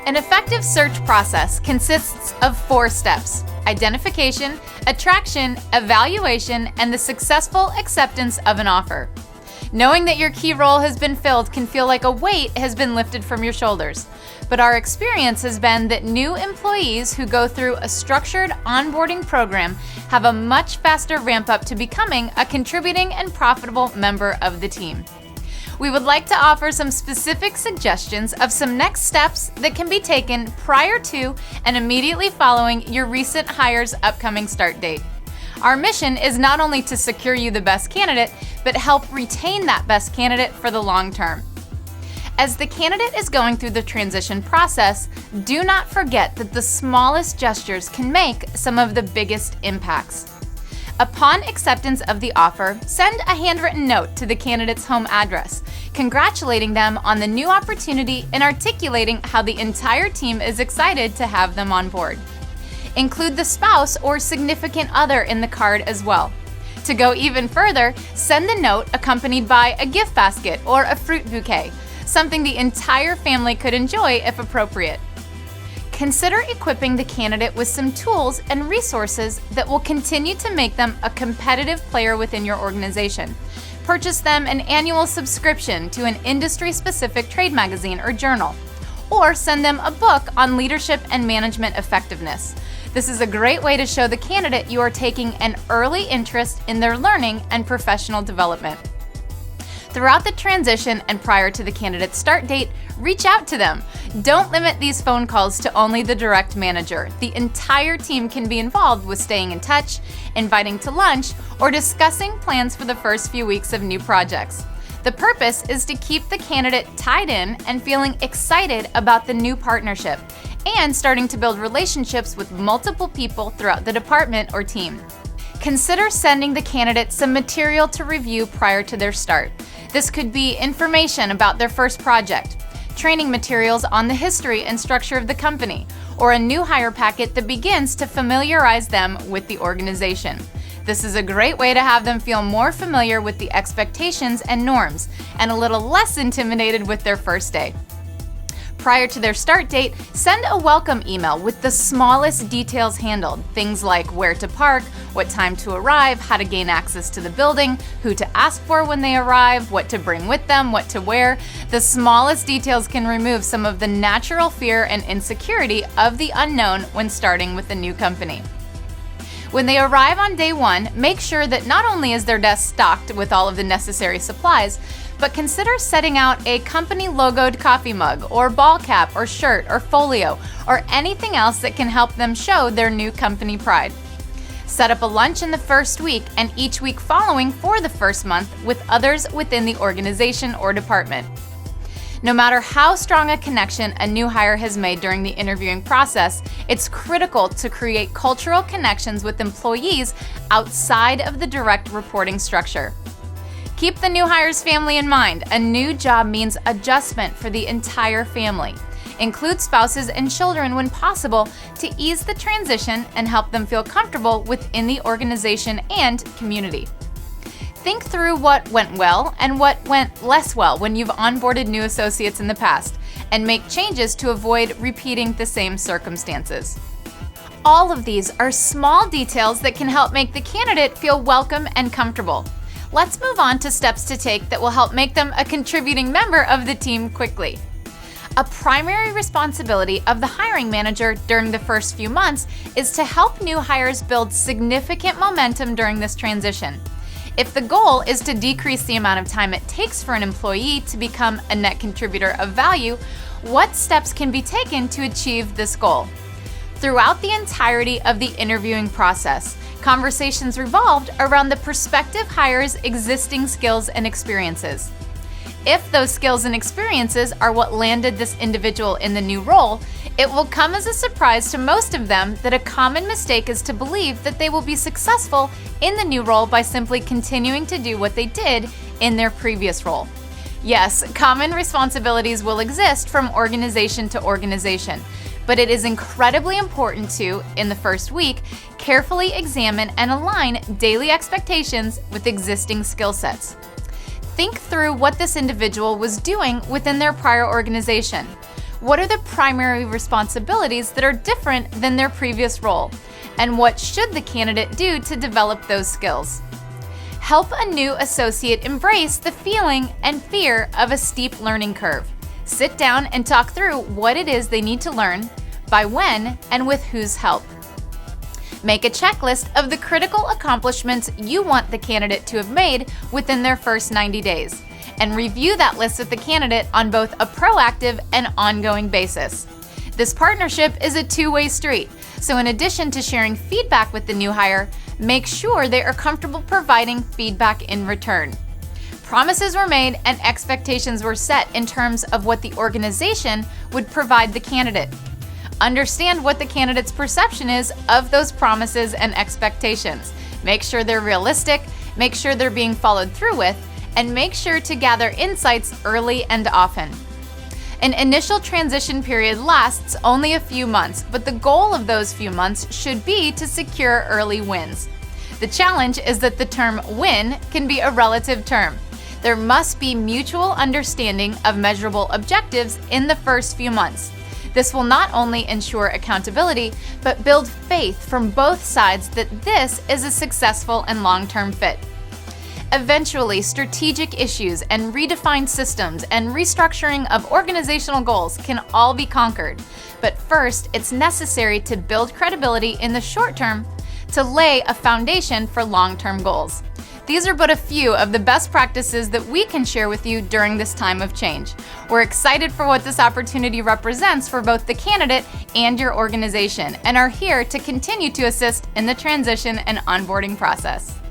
An effective search process consists of 4 steps: identification, attraction, evaluation, and the successful acceptance of an offer. Knowing that your key role has been filled can feel like a weight has been lifted from your shoulders. But our experience has been that new employees who go through a structured onboarding program have a much faster ramp up to becoming a contributing and profitable member of the team. We would like to offer some specific suggestions of some next steps that can be taken prior to and immediately following your recent hire's upcoming start date. Our mission is not only to secure you the best candidate, but help retain that best candidate for the long term. As the candidate is going through the transition process, do not forget that the smallest gestures can make some of the biggest impacts. Upon acceptance of the offer, send a handwritten note to the candidate's home address, congratulating them on the new opportunity and articulating how the entire team is excited to have them on board. Include the spouse or significant other in the card as well. To go even further, send the note accompanied by a gift basket or a fruit bouquet, something the entire family could enjoy if appropriate. Consider equipping the candidate with some tools and resources that will continue to make them a competitive player within your organization. Purchase them an annual subscription to an industry-specific trade magazine or journal, or send them a book on leadership and management effectiveness. This is a great way to show the candidate you are taking an early interest in their learning and professional development. Throughout the transition and prior to the candidate's start date, reach out to them. Don't limit these phone calls to only the direct manager. The entire team can be involved with staying in touch, inviting to lunch, or discussing plans for the first few weeks of new projects. The purpose is to keep the candidate tied in and feeling excited about the new partnership, and starting to build relationships with multiple people throughout the department or team. Consider sending the candidate some material to review prior to their start. This could be information about their first project, training materials on the history and structure of the company, or a new hire packet that begins to familiarize them with the organization. This is a great way to have them feel more familiar with the expectations and norms, and a little less intimidated with their first day. Prior to their start date, send a welcome email with the smallest details handled. Things like where to park, what time to arrive, how to gain access to the building, who to ask for when they arrive, what to bring with them, what to wear. The smallest details can remove some of the natural fear and insecurity of the unknown when starting with a new company. When they arrive on day 1, make sure that not only is their desk stocked with all of the necessary supplies, but consider setting out a company logoed coffee mug or ball cap or shirt or folio or anything else that can help them show their new company pride. Set up a lunch in the first week and each week following for the first month with others within the organization or department. No matter how strong a connection a new hire has made during the interviewing process, it's critical to create cultural connections with employees outside of the direct reporting structure. Keep the new hire's family in mind. A new job means adjustment for the entire family. Include spouses and children when possible to ease the transition and help them feel comfortable within the organization and community. Think through what went well and what went less well when you've onboarded new associates in the past, and make changes to avoid repeating the same circumstances. All of these are small details that can help make the candidate feel welcome and comfortable. Let's move on to steps to take that will help make them a contributing member of the team quickly. A primary responsibility of the hiring manager during the first few months is to help new hires build significant momentum during this transition. If the goal is to decrease the amount of time it takes for an employee to become a net contributor of value, what steps can be taken to achieve this goal? Throughout the entirety of the interviewing process, conversations revolved around the prospective hire's existing skills and experiences. If those skills and experiences are what landed this individual in the new role, it will come as a surprise to most of them that a common mistake is to believe that they will be successful in the new role by simply continuing to do what they did in their previous role. Yes, common responsibilities will exist from organization to organization, but it is incredibly important to, in the first week, carefully examine and align daily expectations with existing skill sets. Think through what this individual was doing within their prior organization. What are the primary responsibilities that are different than their previous role? And what should the candidate do to develop those skills? Help a new associate embrace the feeling and fear of a steep learning curve. Sit down and talk through what it is they need to learn, by when, and with whose help. Make a checklist of the critical accomplishments you want the candidate to have made within their first 90 days, and review that list with the candidate on both a proactive and ongoing basis. This partnership is a two-way street, so in addition to sharing feedback with the new hire, make sure they are comfortable providing feedback in return. Promises were made and expectations were set in terms of what the organization would provide the candidate. Understand what the candidate's perception is of those promises and expectations. Make sure they're realistic, make sure they're being followed through with, and make sure to gather insights early and often. An initial transition period lasts only a few months, but the goal of those few months should be to secure early wins. The challenge is that the term win can be a relative term. There must be mutual understanding of measurable objectives in the first few months. This will not only ensure accountability, but build faith from both sides that this is a successful and long-term fit. Eventually, strategic issues and redefined systems and restructuring of organizational goals can all be conquered. But first, it's necessary to build credibility in the short term to lay a foundation for long-term goals. These are but a few of the best practices that we can share with you during this time of change. We're excited for what this opportunity represents for both the candidate and your organization, and are here to continue to assist in the transition and onboarding process.